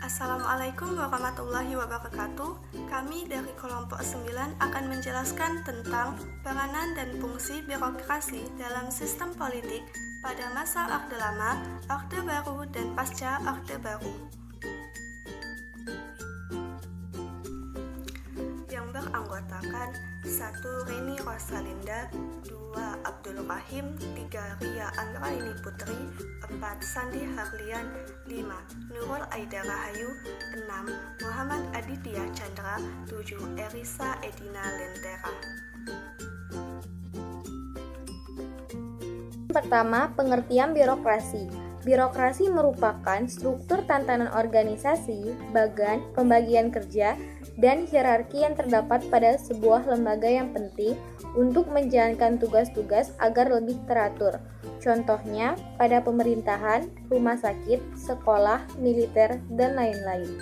Assalamualaikum warahmatullahi wabarakatuh. Kami dari kelompok 9 akan menjelaskan tentang peranan dan fungsi birokrasi dalam sistem politik pada masa Orde Lama, Orde Baru, dan pasca Orde Baru. Yang beranggotakan 1. Reni Rosalinda, 2. Abdul Rahim, 3. Ria Anggraini Putri, 4. Sandi Harlian, 5. Nurul Aida Rahayu, 6. Muhammad Aditya Chandra, 7. Erisa Edina Lentera. Pertama, pengertian birokrasi. Birokrasi merupakan struktur tatanan organisasi, bagan, pembagian kerja, dan hierarki yang terdapat pada sebuah lembaga yang penting untuk menjalankan tugas-tugas agar lebih teratur. Contohnya, pada pemerintahan, rumah sakit, sekolah, militer, dan lain-lain.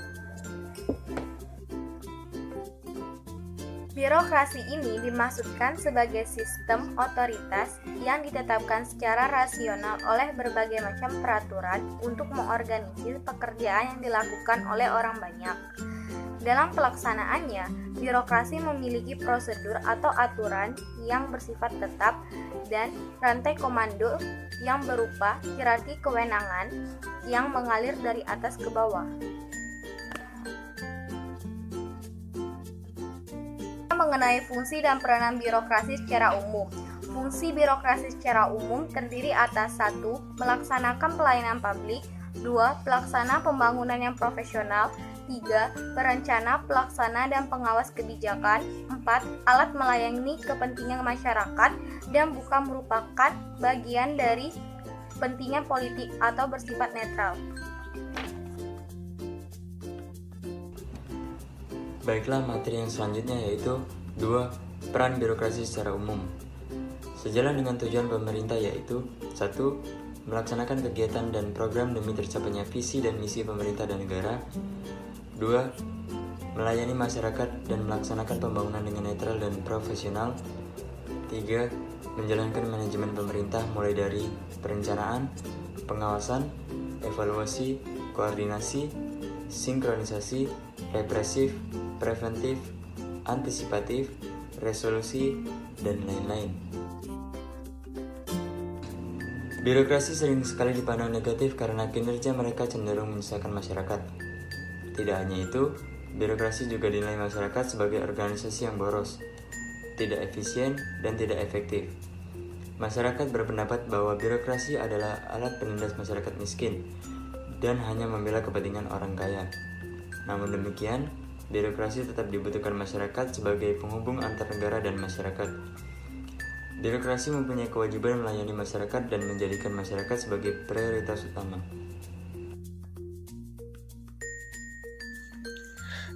Birokrasi ini dimaksudkan sebagai sistem otoritas yang ditetapkan secara rasional oleh berbagai macam peraturan untuk mengorganisir pekerjaan yang dilakukan oleh orang banyak. Dalam pelaksanaannya, birokrasi memiliki prosedur atau aturan yang bersifat tetap dan rantai komando yang berupa hierarki kewenangan yang mengalir dari atas ke bawah. Mengenai fungsi dan peranan birokrasi secara umum. Fungsi birokrasi secara umum terdiri atas 1. Melaksanakan pelayanan publik, 2. Pelaksana pembangunan yang profesional, 3. Perencana, pelaksana, dan pengawas kebijakan, 4. Alat melayani kepentingan masyarakat dan bukan merupakan bagian dari kepentingan politik atau bersifat netral. Baiklah, materi yang selanjutnya yaitu 2. Peran birokrasi secara umum. Sejalan dengan tujuan pemerintah yaitu 1. Melaksanakan kegiatan dan program demi tercapainya visi dan misi pemerintah dan negara. 2. Melayani masyarakat dan melaksanakan pembangunan dengan netral dan profesional. 3. Menjalankan manajemen pemerintah mulai dari perencanaan, pengawasan, evaluasi, koordinasi, sinkronisasi, represif, preventif, antisipatif, resolusi, dan lain-lain. Birokrasi sering sekali dipandang negatif karena kinerja mereka cenderung menyusahkan masyarakat. Tidak hanya itu, birokrasi juga dinilai masyarakat sebagai organisasi yang boros, tidak efisien, dan tidak efektif. Masyarakat berpendapat bahwa birokrasi adalah alat penindas masyarakat miskin dan hanya membela kepentingan orang kaya. Namun demikian, birokrasi tetap dibutuhkan masyarakat sebagai penghubung antar negara dan masyarakat. Birokrasi mempunyai kewajiban melayani masyarakat dan menjadikan masyarakat sebagai prioritas utama.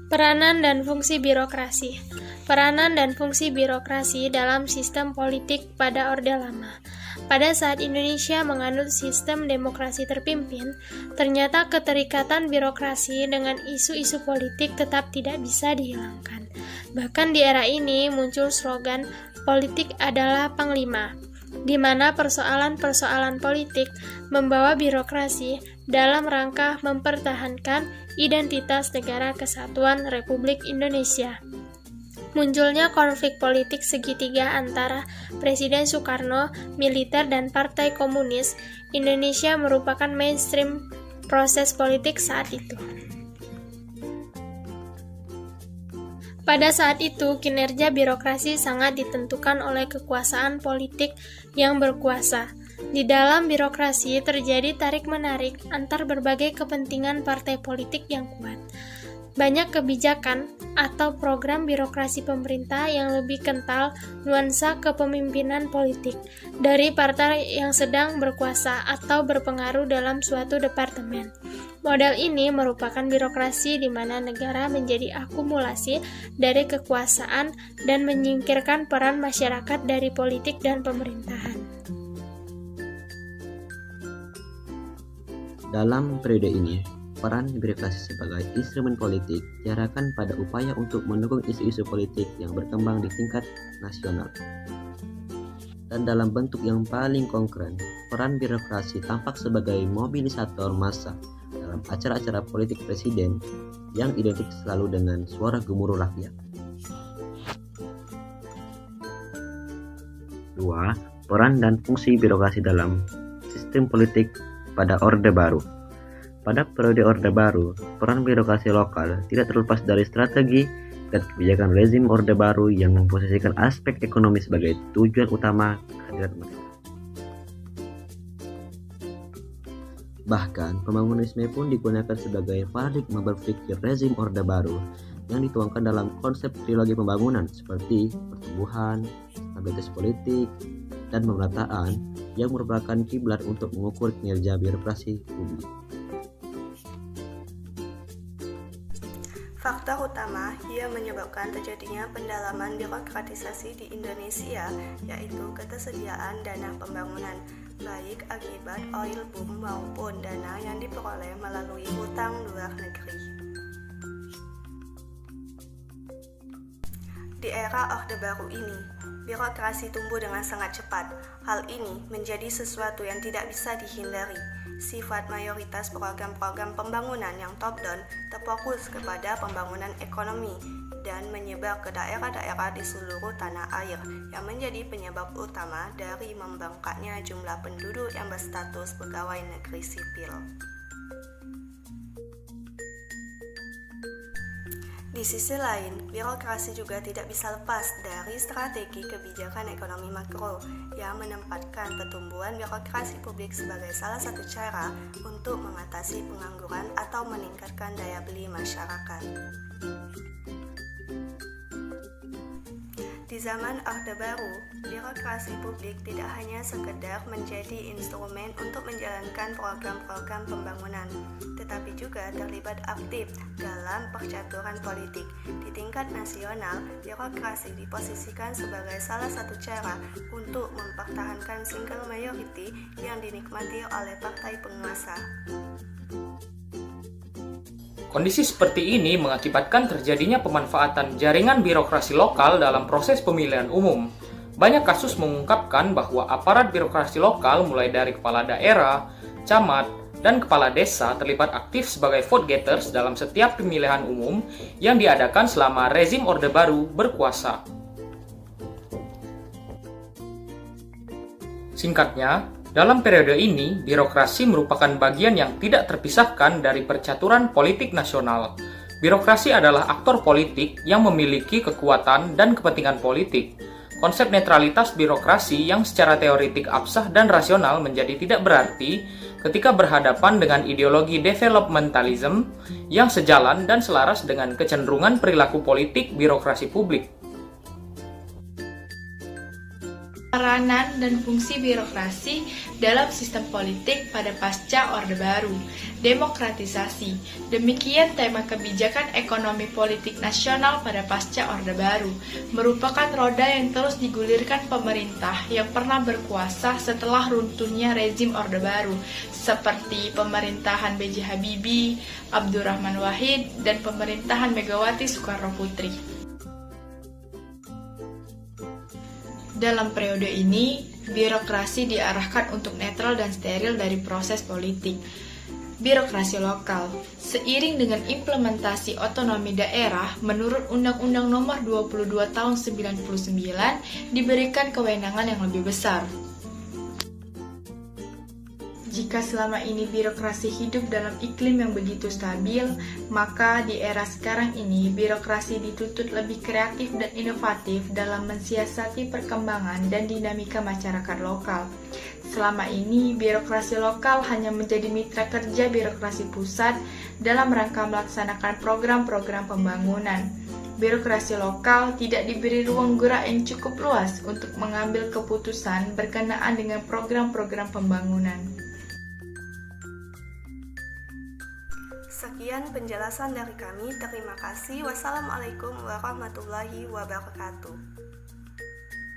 Peranan dan fungsi birokrasi. Peranan dan fungsi birokrasi dalam sistem politik pada Orde Lama. Pada saat Indonesia menganut sistem demokrasi terpimpin, ternyata keterikatan birokrasi dengan isu-isu politik tetap tidak bisa dihilangkan. Bahkan di era ini muncul slogan "politik adalah panglima", di mana persoalan-persoalan politik membawa birokrasi dalam rangka mempertahankan identitas Negara Kesatuan Republik Indonesia. Munculnya konflik politik segitiga antara Presiden Soekarno, militer, dan Partai Komunis Indonesia merupakan mainstream proses politik saat itu. Pada saat itu, kinerja birokrasi sangat ditentukan oleh kekuasaan politik yang berkuasa. Di dalam birokrasi terjadi tarik-menarik antar berbagai kepentingan partai politik yang kuat. Banyak kebijakan atau program birokrasi pemerintah yang lebih kental nuansa kepemimpinan politik dari partai yang sedang berkuasa atau berpengaruh dalam suatu departemen. Model ini merupakan birokrasi di mana negara menjadi akumulasi dari kekuasaan dan menyingkirkan peran masyarakat dari politik dan pemerintahan. Dalam periode ini, peran birokrasi sebagai instrumen politik diarahkan pada upaya untuk mendukung isu-isu politik yang berkembang di tingkat nasional. Dan dalam bentuk yang paling konkret, peran birokrasi tampak sebagai mobilisator massa dalam acara-acara politik presiden yang identik selalu dengan suara gemuruh rakyat. 2. Peran dan fungsi birokrasi dalam sistem politik pada Orde Baru. Pada periode Orde Baru, peran birokrasi lokal tidak terlepas dari strategi dan kebijakan rezim Orde Baru yang memposisikan aspek ekonomi sebagai tujuan utama kehadiran mereka. Bahkan, pembangunisme pun digunakan sebagai paradigma berpikir rezim Orde Baru yang dituangkan dalam konsep trilogi pembangunan seperti pertumbuhan, stabilitas politik, dan pemerataan yang merupakan kiblat untuk mengukur kinerja birokrasi publik. Faktor utama yang menyebabkan terjadinya pendalaman birokratisasi di Indonesia yaitu ketersediaan dana pembangunan, baik akibat oil boom maupun dana yang diperoleh melalui hutang luar negeri. Di era Orde Baru ini, birokrasi tumbuh dengan sangat cepat. Hal ini menjadi sesuatu yang tidak bisa dihindari. Sifat mayoritas program-program pembangunan yang top-down terfokus kepada pembangunan ekonomi dan menyebar ke daerah-daerah di seluruh tanah air yang menjadi penyebab utama dari membengkaknya jumlah penduduk yang berstatus pegawai negeri sipil. Di sisi lain, birokrasi juga tidak bisa lepas dari strategi kebijakan ekonomi makro yang menempatkan pertumbuhan birokrasi publik sebagai salah satu cara untuk mengatasi pengangguran atau meningkatkan daya beli masyarakat. Di zaman Orde Baru, birokrasi publik tidak hanya sekedar menjadi instrumen untuk menjalankan program-program pembangunan, tetapi juga terlibat aktif dalam percaturan politik. Di tingkat nasional, birokrasi diposisikan sebagai salah satu cara untuk mempertahankan single majority yang dinikmati oleh partai penguasa. Kondisi seperti ini mengakibatkan terjadinya pemanfaatan jaringan birokrasi lokal dalam proses pemilihan umum. Banyak kasus mengungkapkan bahwa aparat birokrasi lokal mulai dari kepala daerah, camat, dan kepala desa terlibat aktif sebagai vote getters dalam setiap pemilihan umum yang diadakan selama rezim Orde Baru berkuasa. Singkatnya, dalam periode ini, birokrasi merupakan bagian yang tidak terpisahkan dari percaturan politik nasional. Birokrasi adalah aktor politik yang memiliki kekuatan dan kepentingan politik. Konsep netralitas birokrasi yang secara teoretik absah dan rasional menjadi tidak berarti ketika berhadapan dengan ideologi developmentalism yang sejalan dan selaras dengan kecenderungan perilaku politik birokrasi publik. Peranan dan fungsi birokrasi dalam sistem politik pada pasca Orde Baru, demokratisasi. Demikian tema kebijakan ekonomi politik nasional pada pasca Orde Baru, merupakan roda yang terus digulirkan pemerintah yang pernah berkuasa setelah runtuhnya rezim Orde Baru, seperti pemerintahan B.J. Habibie, Abdurrahman Wahid, dan pemerintahan Megawati Soekarno Putri. Dalam periode ini, birokrasi diarahkan untuk netral dan steril dari proses politik. Birokrasi lokal, seiring dengan implementasi otonomi daerah menurut Undang-Undang Nomor 22 Tahun 99, diberikan kewenangan yang lebih besar. Jika selama ini birokrasi hidup dalam iklim yang begitu stabil, maka di era sekarang ini birokrasi dituntut lebih kreatif dan inovatif dalam mensiasati perkembangan dan dinamika masyarakat lokal. Selama ini, birokrasi lokal hanya menjadi mitra kerja birokrasi pusat dalam rangka melaksanakan program-program pembangunan. Birokrasi lokal tidak diberi ruang gerak yang cukup luas untuk mengambil keputusan berkenaan dengan program-program pembangunan. Sekian penjelasan dari kami. Terima kasih. Wassalamualaikum warahmatullahi wabarakatuh.